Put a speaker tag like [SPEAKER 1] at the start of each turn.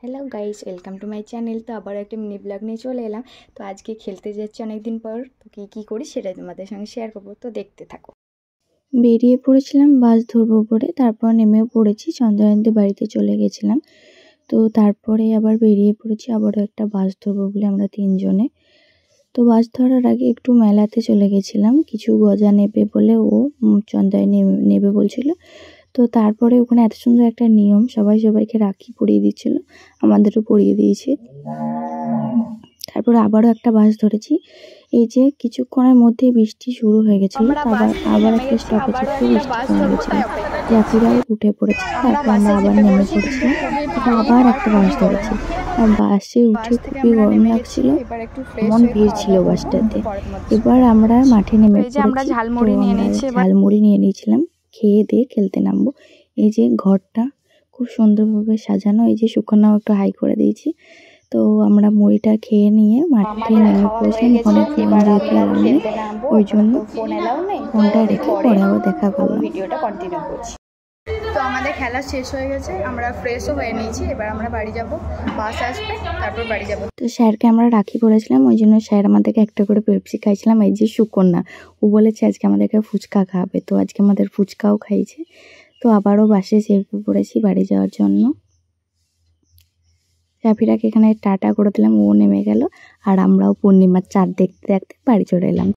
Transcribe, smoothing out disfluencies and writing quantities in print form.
[SPEAKER 1] Hello guys, welcome to my channel. তো আবার একটা মিনি ব্লগ নিয়ে চলে এলাম। তো আজকে খেলতে যাচ্ছি অনেকদিন পর। তো কী করি সেটা তোমাদের সঙ্গে শেয়ার করবো, তো দেখতে থাকো। বেরিয়ে পড়েছিলাম বাস ধরবো বলে, তারপর নেমেও পড়েছি। চন্দ্রায়ন্তী বাড়িতে চলে গেছিলাম, তো তারপরে আবার বেরিয়ে পড়েছি আবারও একটা বাস ধরবো বলে আমরা তিনজনে। তো বাস ধরার আগে একটু মেলাতে চলে গেছিলাম, কিছু গজা নেবে বলে ও চন্দ্রায় নেবে বলছিল। তো তারপরে ওখানে এত সুন্দর একটা নিয়ম, সবাই সবাইকে রাখি পরিয়ে দিচ্ছিল, আমাদেরও পরিয়ে দিয়েছে। তারপরে আবারও একটা বাস ধরেছি। এই যে কিছুক্ষণের মধ্যে বৃষ্টি শুরু হয়ে গেছিল, আবার একটা স্টপেজে একটু বৃষ্টি কমে গেছিল, যাত্রীরাও উঠে পড়েছে। তারপর আমরা আবার নেমে পড়েছিলাম, আবার একটা বাস ধরেছি। আর বাসে উঠে খুবই গরম লাগছিল, এমন ভিড় ছিল বাসটাতে। এবার আমরা মাঠে নেমে পড়েছি। তো আমরা ঝালমুড়ি নিয়ে নিয়েছিলাম, খেয়ে দিয়ে খেলতে নামবো। এই যে ঘরটা খুব সুন্দরভাবে সাজানো, এই যে সুকন্যাও একটু হাই করে দিয়েছি। তো আমরা মুড়িটা খেয়ে নিয়ে মাঠে নেমে পড়েছিলাম। ওখানে ফোন যেহেতু এলাও নেই, ওই জন্য ফোনটা রেখে পরে আবার দেখা করলাম। ভিডিওটা কন্টিনিউ করছি। তো আমাদের খেলা শেষ হয়ে গেছে, আমরা ফ্রেশও হয়ে নিয়েছি। এবার আমরা বাড়ি যাব, বাস আসবে, তারপর বাড়ি যাব। তো স্যারকে আমরা রাখি পড়েছিলাম, ওই জন্য স্যার আমাদেরকে একটা করে পেপসি খাইছিলাম। এই যে সুকন্যা, ও বলেছে আজকে আমাদেরকে ফুচকা খাওয়াবে, তো আজকে আমাদের ফুচকাও খাইছে। তো আবারও বাসে চেপে পড়েছি বাড়ি যাওয়ার জন্য। সাফিরাকে এখানে টাটা করে দিলাম, ও নেমে গেল, আর আমরাও পূর্ণিমার চাঁদ দেখতে দেখতে বাড়ি চলে এলাম।